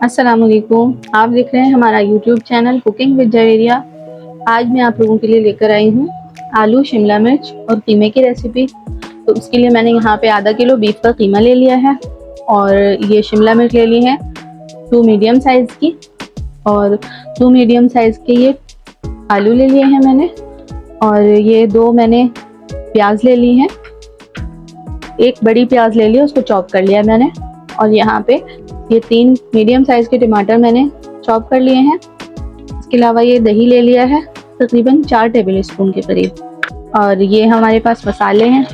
अस्सलाम वालेकुम। आप देख रहे हैं हमारा YouTube channel cooking with Javeria. आज मैं आप लोगों के लिए लेकर आई हूँ आलू शिमला मिर्च और कीमे की रेसिपी। तो उसके लिए मैंने यहाँ पे आधा किलो बीफ का कीमा ले लिया है और ये शिमला मिर्च ले ली है 2 मीडियम साइज़ की, और 2 मीडियम साइज़ के ये आलू ले लिए हैं मैंने, और ये 2 मैंने प्याज ले ली हैं। एक बड़ी प्याज ले ली, उसको चॉप कर लिया मैंने। और यहाँ पे ये 3 मीडियम साइज के टमाटर मैंने चॉप कर लिए हैं। इसके अलावा ये दही ले लिया है तकरीबन 4 टेबल स्पून के करीब। और ये हमारे पास मसाले हैं,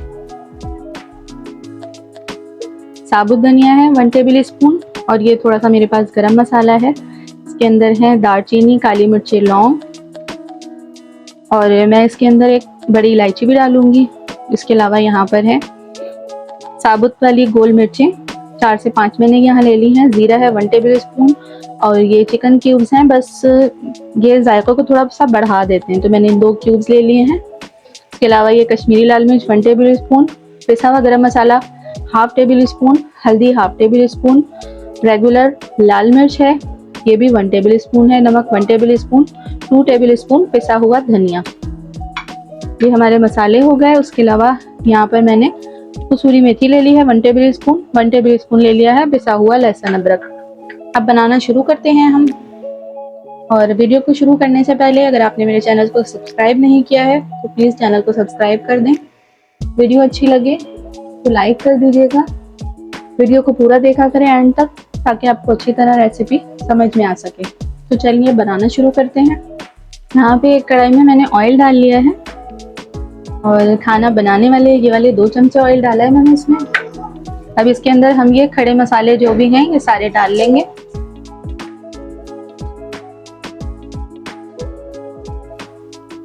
साबुत धनिया है 1 टेबल स्पून, और ये थोड़ा सा मेरे पास गरम मसाला है। इसके अंदर है दालचीनी, काली मिर्ची, लौंग, और मैं इसके अंदर एक बड़ी इलायची भी डालूंगी। इसके अलावा यहाँ पर है साबुत वाली गोल मिर्चें 4 से 5 मैंने यहाँ ले ली हैं। ज़ीरा है 1 टेबल स्पून, और ये चिकन क्यूब्स हैं, बस ये जायक़े को थोड़ा सा बढ़ा देते हैं, तो मैंने 2 क्यूब्स ले लिए हैं। इसके अलावा ये कश्मीरी लाल मिर्च 1 टेबल स्पून, पिसा हुआ गरम मसाला 1/2 टेबल स्पून, हल्दी 1/2 टेबल स्पून, रेगुलर लाल मिर्च है ये भी 1 टेबल स्पून है, नमक 1 टेबल स्पून, 2 टेबल स्पून पिसा हुआ धनिया। ये हमारे मसाले हो गए। उसके अलावा यहाँ पर मैंने कसूरी मेथी ले ली है 1 टेबल स्पून, 1 टेबल स्पून ले लिया है पिसा हुआ लहसुन अदरक। अब बनाना शुरू करते हैं हम। और वीडियो को शुरू करने से पहले अगर आपने मेरे चैनल को सब्सक्राइब नहीं किया है तो प्लीज़ चैनल को सब्सक्राइब कर दें। वीडियो अच्छी लगे तो लाइक कर दीजिएगा। वीडियो को पूरा देखा करें एंड तक, ताकि आपको अच्छी तरह रेसिपी समझ में आ सके। तो चलिए बनाना शुरू करते हैं। यहाँ पे एक कढ़ाई में मैंने ऑयल डाल लिया है, और खाना बनाने वाले ये वाले 2 चमचे ऑयल डाला है मैंने इसमें। अब इसके अंदर हम ये खड़े मसाले जो भी हैं ये सारे डाल लेंगे।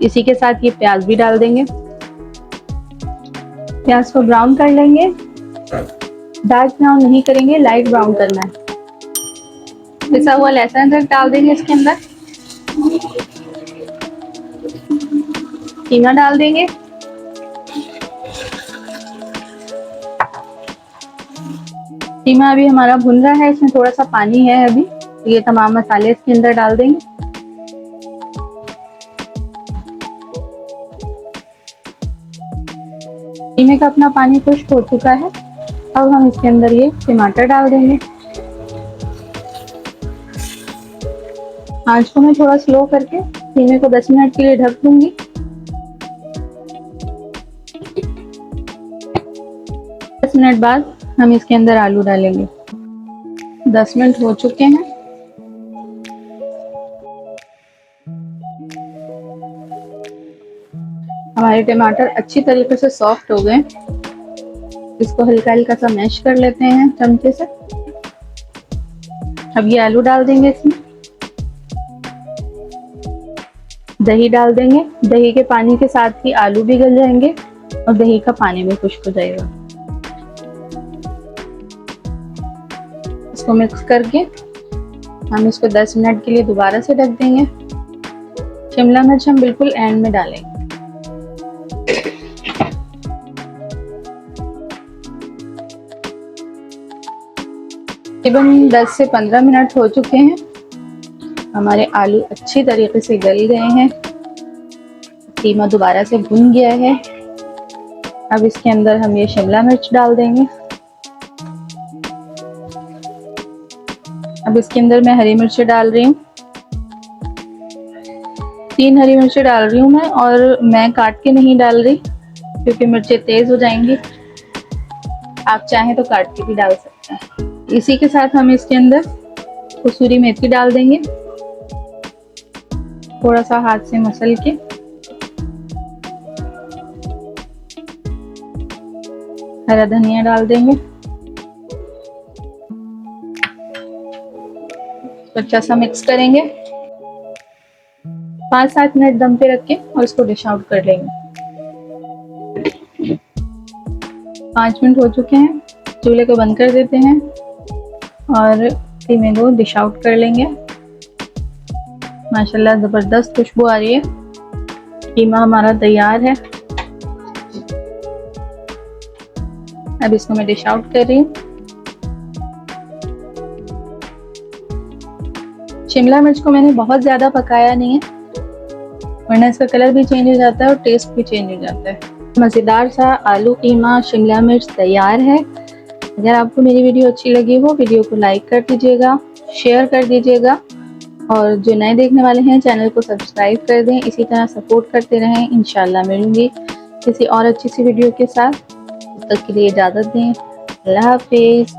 इसी के साथ ये प्याज भी डाल देंगे। प्याज को ब्राउन कर लेंगे, डार्क ब्राउन नहीं करेंगे, लाइट ब्राउन करना है। पिसा हुआ लहसुन अदरक डाल देंगे इसके अंदर। कीमा डाल देंगे। कीमा अभी हमारा भुन रहा है, इसमें थोड़ा सा पानी है अभी। ये तमाम मसाले इसके अंदर डाल देंगे। कीमे का अपना पानी खुश्क हो चुका है। अब हम इसके अंदर ये टमाटर डाल देंगे। आंच को मैं थोड़ा स्लो करके कीमे को 10 मिनट के लिए ढक दूंगी। 10 मिनट बाद हम इसके अंदर आलू डालेंगे। 10 मिनट हो चुके हैं। हमारे टमाटर अच्छी तरीके से सॉफ्ट हो गए। इसको हल्का हल्का सा मैश कर लेते हैं चमचे से। अब ये आलू डाल देंगे इसमें। दही डाल देंगे। दही के पानी के साथ ही आलू भी गल जाएंगे और दही का पानी भी खुश्क हो जाएगा। इसको मिक्स करके हम इसको 10 मिनट के लिए दोबारा से ढक देंगे। शिमला मिर्च हम बिल्कुल एंड में डालेंगे। तकरीबन 10 से 15 मिनट हो चुके हैं। हमारे आलू अच्छी तरीके से गल गए हैं। कीमा दोबारा से भुन गया है। अब इसके अंदर हम ये शिमला मिर्च डाल देंगे। अब इसके अंदर मैं हरी मिर्ची डाल रही हूँ। 3 हरी मिर्ची डाल रही हूँ मैं, और मैं काट के नहीं डाल रही क्योंकि मिर्चें तेज हो जाएंगी। आप चाहें तो काट के भी डाल सकते हैं। इसी के साथ हम इसके अंदर कसूरी मेथी डाल देंगे, थोड़ा सा हाथ से मसल के। हरा धनिया डाल देंगे। अच्छा सा मिक्स करेंगे। 5-7 मिनट दम पे रख के और इसको डिश आउट कर लेंगे। 5 मिनट हो चुके हैं। चूल्हे को बंद कर देते हैं और कीमे को डिश आउट कर लेंगे। माशाल्लाह ज़बरदस्त खुशबू आ रही है। कीमा हमारा तैयार है। अब इसको मैं डिश आउट कर रही हूँ। शिमला मिर्च को मैंने बहुत ज़्यादा पकाया नहीं है, वरना इसका कलर भी चेंज हो जाता है और टेस्ट भी चेंज हो जाता है। मज़ेदार सा आलू कीमा शिमला मिर्च तैयार है। अगर आपको मेरी वीडियो अच्छी लगी हो, वीडियो को लाइक कर दीजिएगा, शेयर कर दीजिएगा और जो नए देखने वाले हैं चैनल को सब्सक्राइब कर दें। इसी तरह सपोर्ट करते रहें। इंशाल्लाह मिलूंगी किसी और अच्छी सी वीडियो के साथ। तब तक के लिए इजाज़त दें। अल्लाह हाफिज़।